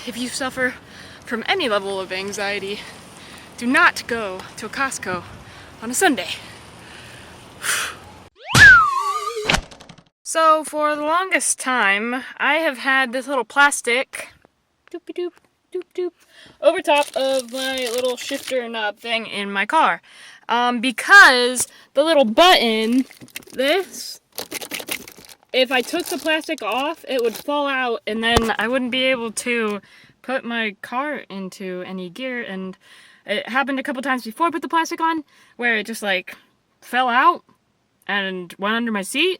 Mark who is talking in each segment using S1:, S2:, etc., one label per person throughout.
S1: if you suffer from any level of anxiety, do not go to a Costco on a Sunday. So for the longest time, I have had this little plastic doop-a-doop, doop-doop over top of my little shifter knob thing in my car. Because the little button, this, if I took the plastic off, it would fall out and then I wouldn't be able to put my car into any gear. And it happened a couple times before I put the plastic on, where it just like fell out and went under my seat.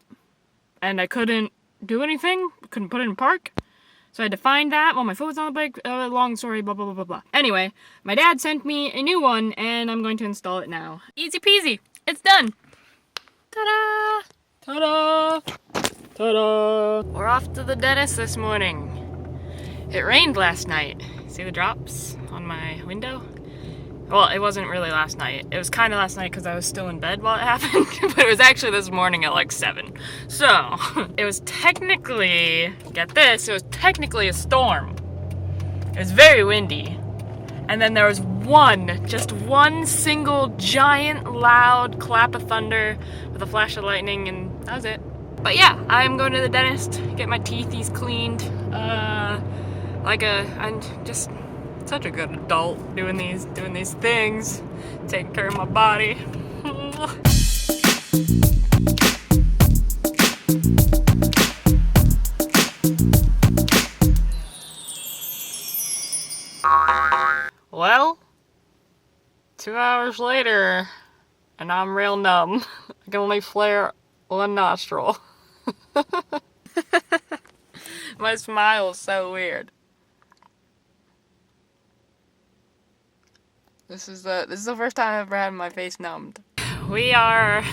S1: And I couldn't do anything, couldn't put it in park. So I had to find that while my foot was on the bike. Long story, blah, blah, blah, blah, blah. Anyway, my dad sent me a new one, and I'm going to install it now. Easy peasy, it's done. Ta-da! Ta-da! Ta-da! We're off to the dentist this morning. It rained last night. See the drops on my window? Well, it wasn't really last night. It was kind of last night because I was still in bed while it happened, but it was actually this morning at like 7. So, it was technically, get this, it was technically a storm. It was very windy. And then there was just one single giant loud clap of thunder with a flash of lightning, and that was it. But yeah, I'm going to the dentist, get my teethies cleaned. I'm just such a good adult doing these things, taking care of my body. Well, 2 hours later, and I'm real numb. I can only flare one nostril. My smile is so weird. This is the first time I've ever had my face numbed. We are,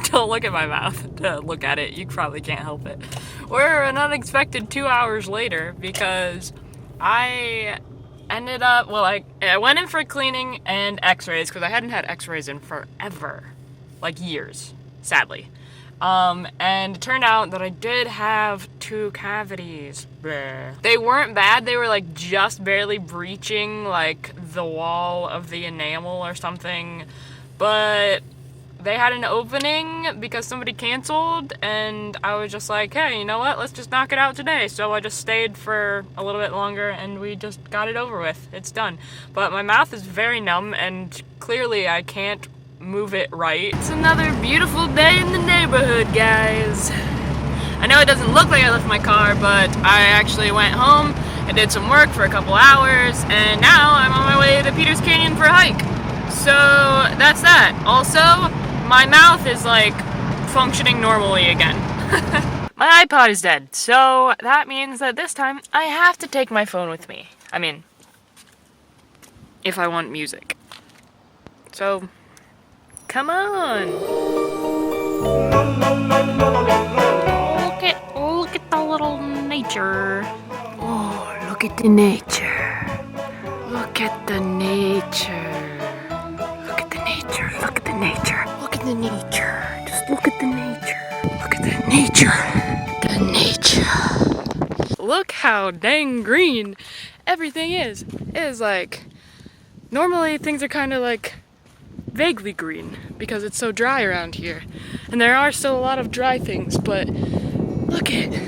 S1: don't look at my mouth, look at it, you probably can't help it. We're an unexpected 2 hours later because I ended up, I went in for cleaning and x-rays because I hadn't had x-rays in forever, like years, sadly. And it turned out that I did have 2 cavities. Bleh. They weren't bad, they were like just barely breaching like the wall of the enamel or something, but they had an opening because somebody canceled, and I was just like, hey, you know what, let's just knock it out today. So I just stayed for a little bit longer and we just got it over with. It's done. But my mouth is very numb and clearly I can't move it right. It's another beautiful day in the neighborhood, guys. I know it doesn't look like I left my car, but I actually went home and did some work for a couple hours, and now I'm on my way to Peters Canyon for a hike. So that's that. Also, my mouth is like functioning normally again. My iPod is dead, so that means that this time I have to take my phone with me. I mean, if I want music. So, come on. Look at the little nature. Oh, look at the nature. Look at the nature. Look at the nature. Look at the nature. Look at the nature. Just look at the nature. Look at the nature. The nature. Look how dang green everything is. It is like, normally things are kind of like vaguely green because it's so dry around here. And there are still a lot of dry things, but look it.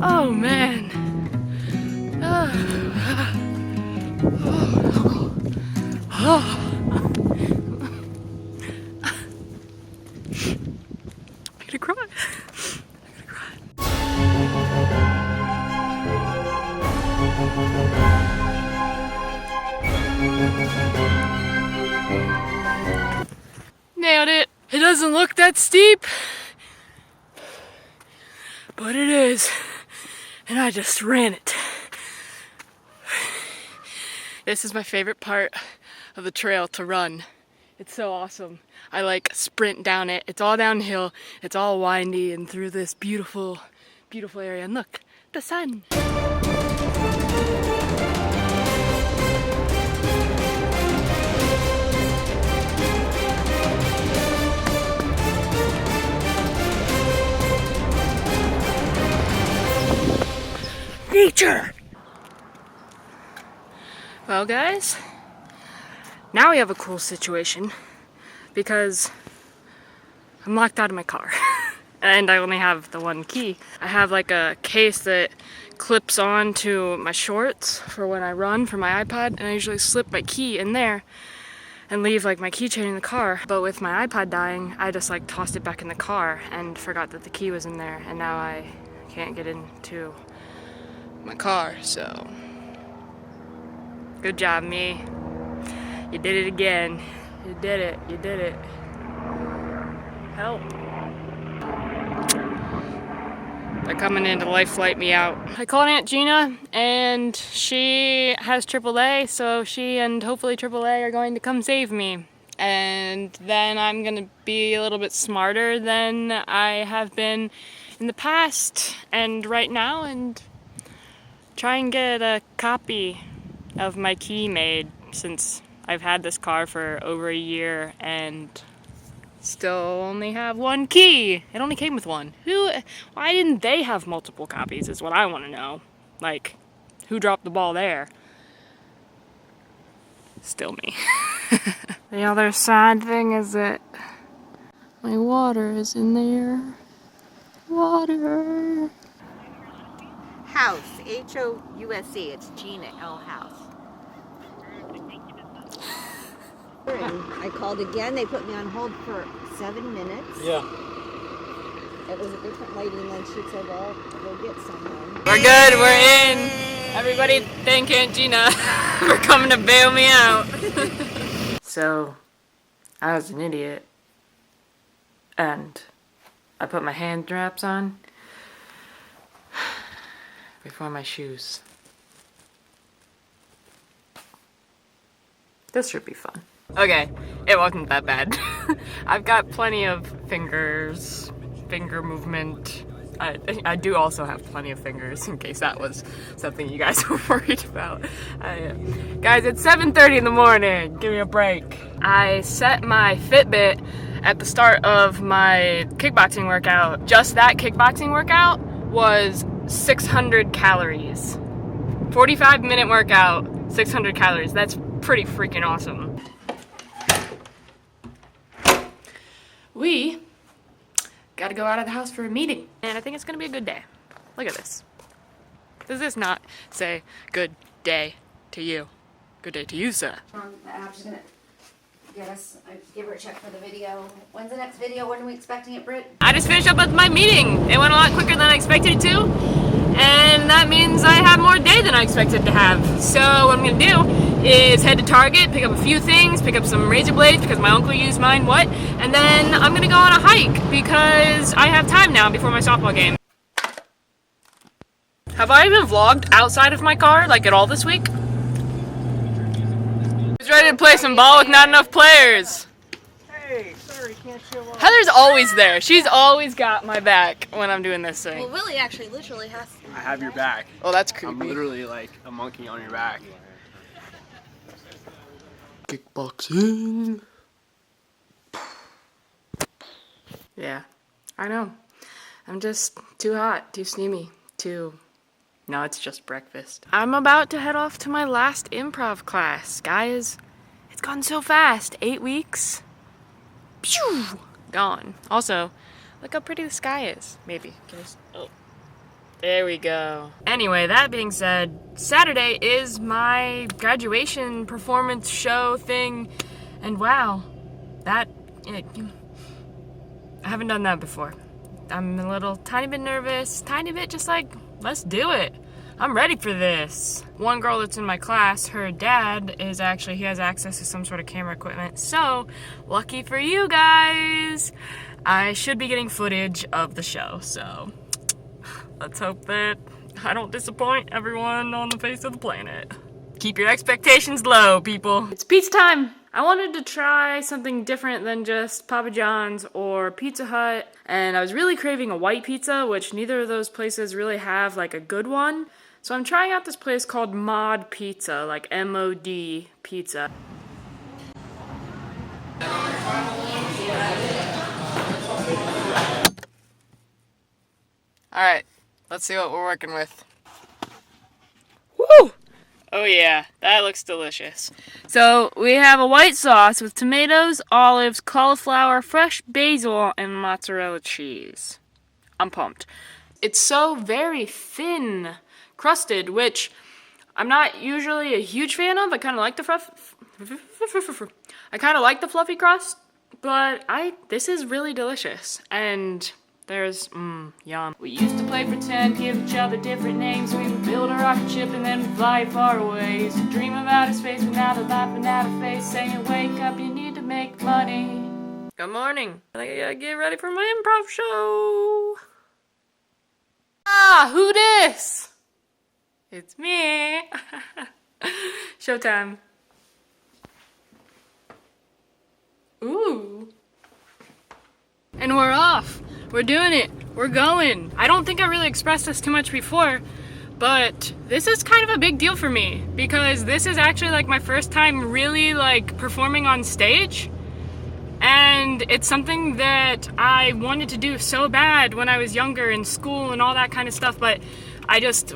S1: Oh man. I'm gonna cry. Nailed it. It doesn't look that steep, but it is. And I just ran it. This is my favorite part of the trail to run. It's so awesome. I like sprint down it. It's all downhill. It's all windy and through this beautiful, beautiful area. And look, the sun.
S2: nature.
S1: Well, guys, now we have a cool situation because I'm locked out of my car and I only have the one key. I have like a case that clips on to my shorts for when I run for my iPod, and I usually slip my key in there and leave like my keychain in the car. But with my iPod dying, I just like tossed it back in the car and forgot that the key was in there, and now I can't get into my car, so good job, me. You did it again. You did it. You did it. Help. They're coming in to life flight me out. I called Aunt Gina and she has AAA, so she and hopefully AAA are going to come save me. And then I'm gonna be a little bit smarter than I have been in the past and right now, and try and get a copy of my key made, since I've had this car for over a year and still only have one key. It only came with one. Why didn't they have multiple copies is what I want to know. Like, who dropped the ball there? Still me. The other sad thing is that my water is in there. Water.
S2: House, H-O-U-S-E. It's Gina L. House. I called again. They put me on hold for 7 minutes.
S3: Yeah.
S2: It was a different lady, and then she said, well, we'll get someone.
S1: We're good, we're in. Everybody thank Aunt Gina for coming to bail me out. So, I was an idiot. And I put my hand wraps on before my shoes. This should be fun. Okay, it wasn't that bad. I've got plenty of finger movement. I do also have plenty of fingers, in case that was something you guys were worried about. Guys, it's 7:30 in the morning. Give me a break. I set my Fitbit at the start of my kickboxing workout. Just that kickboxing workout was 600 calories. 45-minute workout, 600 calories. That's pretty freaking awesome. We gotta go out of the house for a meeting, and I think it's gonna be a good day. Look at this. Does this not say good day to you? Good day to you, sir.
S4: The app's gonna get us, give her a check for the video. When's the next video? When are we expecting it, Britt?
S1: I just finished up with my meeting. It went a lot quicker than I expected it to, and that means I have more day than I expected to have. So what I'm gonna do is head to Target, pick up a few things, pick up some razor blades because my uncle used mine, and then I'm gonna go on a hike because I have time now before my softball game. Have I even vlogged outside of my car, like at all this week? Who's ready to play some ball with not enough players?
S3: Hey, sorry, can't show up.
S1: Heather's always there. She's always got my back when I'm doing this thing.
S4: Well, Willie actually literally has to.
S3: I have your back.
S1: Oh, that's creepy.
S3: I'm literally like a monkey on your back. Kickboxing.
S1: Yeah, I know. I'm just too hot, too steamy, No, it's just breakfast. I'm about to head off to my last improv class. Guys, it's gone so fast. 8 weeks. Pew! Gone. Also, look how pretty the sky is. Maybe. Oh. There we go. Anyway, that being said, Saturday is my graduation performance show thing. And wow, I haven't done that before. I'm a little tiny bit nervous, tiny bit just like, let's do it. I'm ready for this. One girl that's in my class, her dad is he has access to some sort of camera equipment. So, lucky for you guys, I should be getting footage of the show. So, let's hope that I don't disappoint everyone on the face of the planet. Keep your expectations low, people. It's pizza time. I wanted to try something different than just Papa John's or Pizza Hut, and I was really craving a white pizza, which neither of those places really have like a good one. So I'm trying out this place called Mod Pizza, like M-O-D Pizza. Alright, let's see what we're working with. Woo! Oh yeah, that looks delicious. So we have a white sauce with tomatoes, olives, cauliflower, fresh basil, and mozzarella cheese. I'm pumped. It's so very thin crusted, which I'm not usually a huge fan of. I kind of like the fluffy crust, but this is really delicious. And there's, yum. We used to play pretend, give each other different names. We would build a rocket ship and then we'd fly far away. Used to dream of outer space, but now they're laughing at our face, saying, wake up, you need to make money. Good morning. I gotta get ready for my improv show. Ah, who dis? It's me. Showtime. Ooh. And we're off. We're doing it. We're going. I don't think I really expressed this too much before, but this is kind of a big deal for me because this is actually like my first time really like performing on stage. And it's something that I wanted to do so bad when I was younger in school and all that kind of stuff, but I just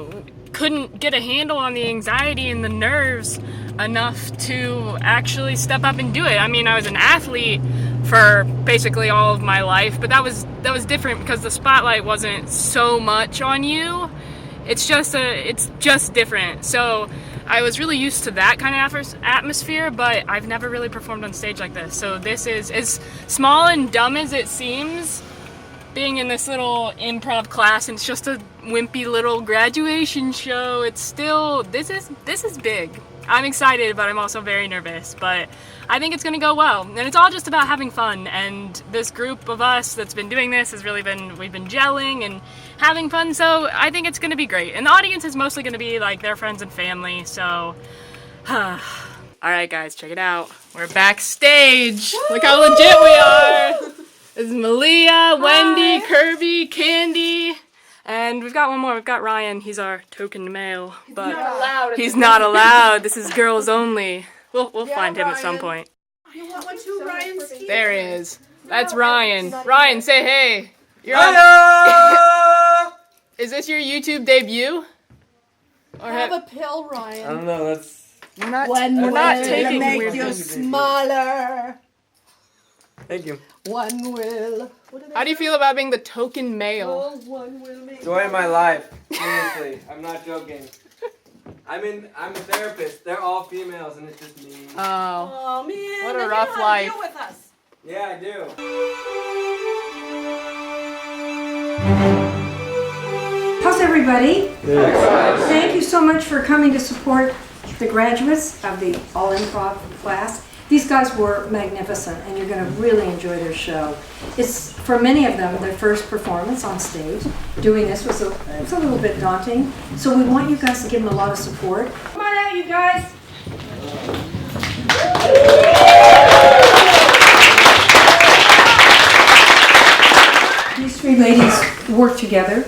S1: couldn't get a handle on the anxiety and the nerves enough to actually step up and do it. I mean, I was an athlete for basically all of my life, but that was different because the spotlight wasn't so much on you. It's just different. So I was really used to that kind of atmosphere, but I've never really performed on stage like this. So this is, as small and dumb as it seems, being in this little improv class, and it's just a wimpy little graduation show. It's still, this is big. I'm excited, but I'm also very nervous, but I think it's gonna go well. And it's all just about having fun, and this group of us that's been doing this has really we've been gelling and having fun, so I think it's gonna be great. And the audience is mostly gonna be like their friends and family, so. Alright guys, check it out. We're backstage. Woo! Look how legit we are. This is Malia, Wendy, Kirby, Candy. And we've got one more. We've got Ryan. He's our token male, but he's not allowed. This is girls only. We'll find him at some point. There he is. That's Ryan. Ryan, say hey. You're on. Is this your YouTube debut? Or
S5: have a pill, Ryan.
S3: I don't know. That's.
S5: We're
S1: not taking
S5: make
S1: weird
S5: you
S1: things.
S5: smaller.
S3: Thank you.
S5: One will.
S1: How do you feel about being the token male?
S5: Oh, one will make
S3: Joy of my life. Seriously, I'm not joking. I'm a therapist. They're all females, and it's just me.
S1: Oh.
S5: Oh man.
S1: What a
S5: then you
S1: rough
S5: know how to
S1: life.
S5: deal with us.
S3: Yeah, I do.
S6: How's everybody? Thank you so much for coming to support the graduates of the All Improv class. These guys were magnificent, and you're going to really enjoy their show. It's, for many of them, their first performance on stage. Doing this was a little bit daunting, so we want you guys to give them a lot of support. Come on out, you guys. These three ladies work together.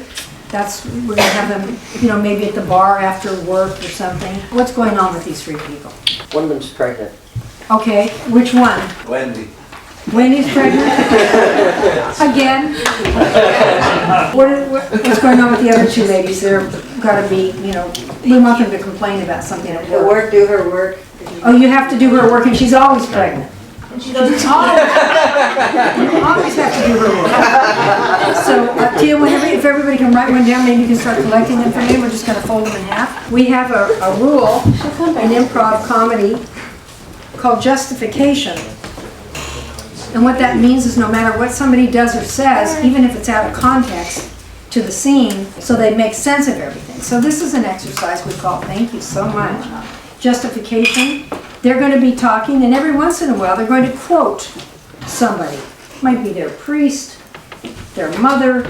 S6: We're gonna have them, maybe at the bar after work or something. What's going on with these three people?
S7: One of them's pregnant.
S6: Okay, which one?
S7: Wendy.
S6: Wendy's pregnant? Again? What's going on with the other two ladies? They're gotta be, we want them to complain about something at work.
S7: Do her work.
S6: Oh, you have to do her work, and she's always pregnant. And she doesn't always have to do her work. So, Tia, if everybody can write one down, maybe you can start collecting them for me. We're just going to fold them in half. We have a rule in improv comedy called justification. And what that means is no matter what somebody does or says, even if it's out of context to the scene, so they make sense of everything. So this is an exercise we call, thank you so much, justification. They're going to be talking, and every once in a while they're going to quote somebody. Might be their priest, their mother,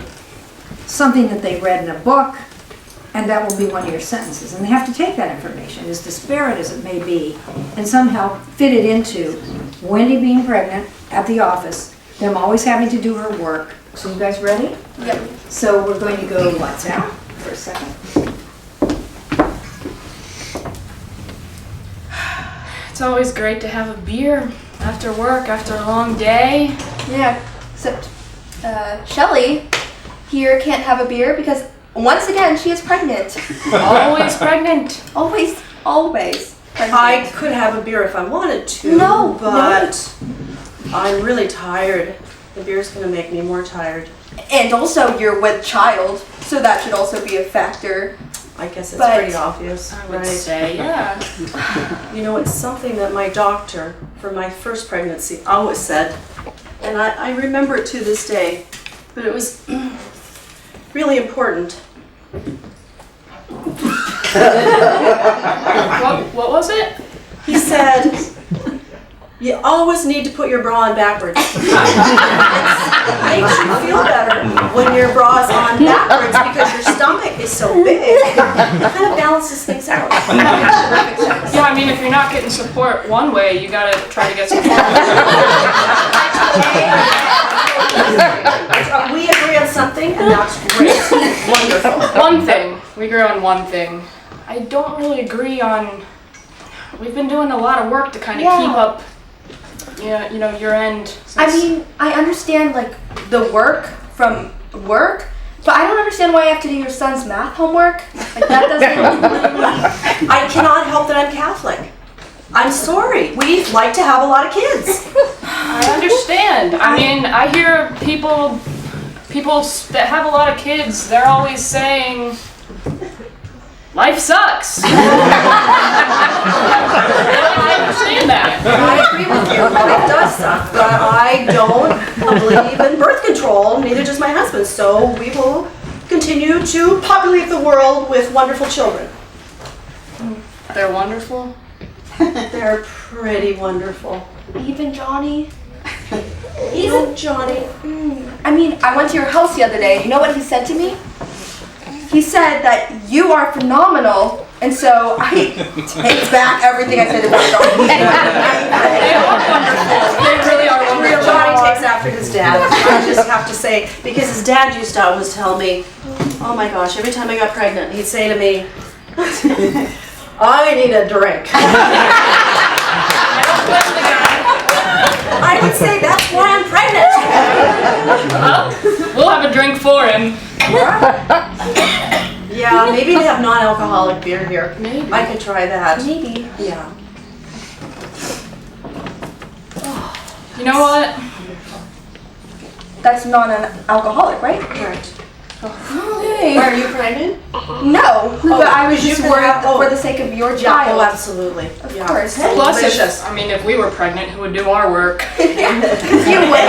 S6: something that they read in a book, and that will be one of your sentences. And they have to take that information, as disparate as it may be, and somehow fit it into Wendy being pregnant at the office, them always having to do her work. So you guys ready?
S5: Yep.
S6: So we're going to go lights out for a second.
S1: It's always great to have a beer after work, after a long day.
S8: Yeah, except Shelly here can't have a beer because
S7: once again, she is pregnant.
S1: Always pregnant.
S7: Always pregnant.
S5: I could have a beer if I wanted to.
S7: No,
S5: but I'm really tired. The beer's gonna make me more tired.
S7: And also, you're with child, so that should also be a factor.
S5: I guess it's
S7: But-
S5: pretty obvious,
S1: I would
S5: right?
S1: say, yeah.
S5: You know, it's something that my doctor for my first pregnancy always said, and I remember it to this day, but it was really important.
S1: What was it?
S5: He said, you always need to put your bra on backwards. It makes you feel better when your bra's on backwards because your stomach is so big. It kind of balances things out.
S1: Yeah, I mean, if you're not getting support one way, you gotta try to get support.
S5: We agree on something, and that's great. Wonderful.
S1: One thing. We agree on one thing. I don't really agree on. We've been doing a lot of work to kind of keep up. Yeah, you know, your end.
S7: I mean, I understand like the work from work, but I don't understand why you have to do your son's math homework. Like that doesn't really...
S5: I cannot help that I'm Catholic. I'm sorry. We like to have a lot of kids.
S1: I understand. I mean, I hear people that have a lot of kids, they're always saying, life sucks. I understand that.
S5: I agree with you. Life does suck, but I don't believe in birth control. Neither does my husband. So we will continue to populate the world with wonderful children.
S1: They're wonderful.
S5: They're pretty wonderful.
S7: Even Johnny.
S5: Even Johnny.
S7: I mean, I went to your house the other day. You know what he said to me? He said that you are phenomenal, and so I take back everything I said about Johnny.
S1: They are wonderful. They really are wonderful.
S5: Johnny takes after his dad. I just have to say, because his dad used to always tell me, oh my gosh, every time I got pregnant, he'd say to me, I need a drink. I would say that's why I'm pregnant.
S1: Well, we'll have a drink for him.
S5: Yeah, maybe they have non-alcoholic beer here.
S1: Maybe.
S5: I could try that.
S7: Maybe.
S5: Yeah.
S1: You know what?
S7: That's not an alcoholic, right?
S5: Correct.
S7: Okay.
S5: Are you pregnant?
S7: No, but I was
S5: you
S7: just
S5: can
S7: worried
S5: have-
S7: for the sake of your
S5: Yeah,
S7: child.
S5: oh, absolutely.
S7: Of
S5: Yeah.
S7: course.
S1: Plus,
S5: Delicious.
S1: I mean, if we were pregnant, who would do our work?
S7: You win.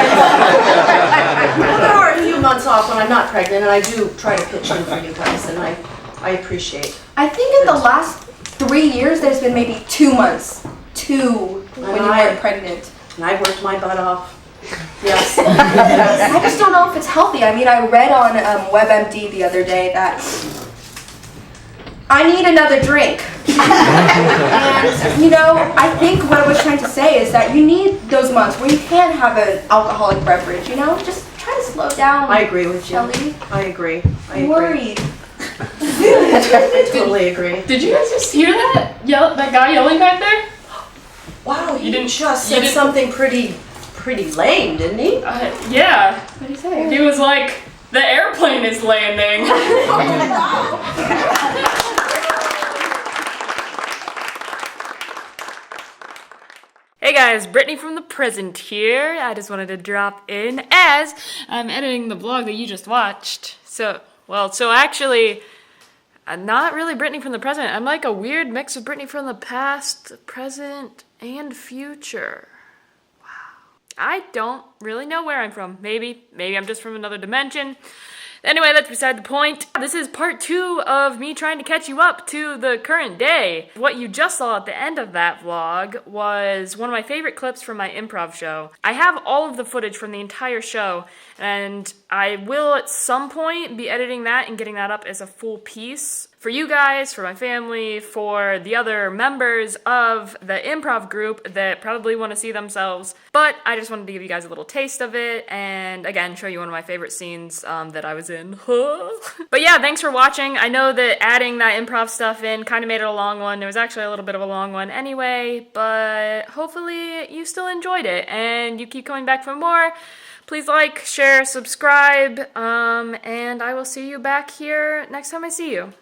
S5: Well, there are a few months off when I'm not pregnant, and I do try to pitch in for you guys, and I appreciate.
S7: I think in the last 3 years, there's been maybe 2 months. When you weren't pregnant.
S5: And I worked my butt off. Yes.
S7: I just don't know if it's healthy. I mean, I read on WebMD the other day that I need another drink. And, you know, I think what I was trying to say is that you need those months where you can have an alcoholic beverage, you know? Just try to slow down.
S5: I agree with you.
S7: Shelly.
S5: I agree.
S7: I'm worried.
S5: I totally agree.
S1: Did you guys just hear that? That guy yelling back there?
S5: Wow, he
S1: didn't-
S5: just
S1: you
S5: said
S1: didn't-
S5: something pretty lame, didn't he?
S1: Yeah.
S7: What did he say?
S1: He was like, the airplane is landing. Hey guys, Brittany from the present here. I just wanted to drop in as I'm editing the vlog that you just watched. So actually, I'm not really Brittany from the present. I'm like a weird mix of Brittany from the past, present, and future. I don't really know where I'm from. Maybe I'm just from another dimension. Anyway, that's beside the point. This is part 2 of me trying to catch you up to the current day. What you just saw at the end of that vlog was one of my favorite clips from my improv show. I have all of the footage from the entire show, and I will at some point be editing that and getting that up as a full piece. For you guys, for my family, for the other members of the improv group that probably want to see themselves. But I just wanted to give you guys a little taste of it, and again, show you one of my favorite scenes that I was in. But yeah, thanks for watching. I know that adding that improv stuff in kind of made it a long one. It was actually a little bit of a long one anyway, but hopefully you still enjoyed it, and you keep coming back for more. Please like, share, subscribe, and I will see you back here next time I see you.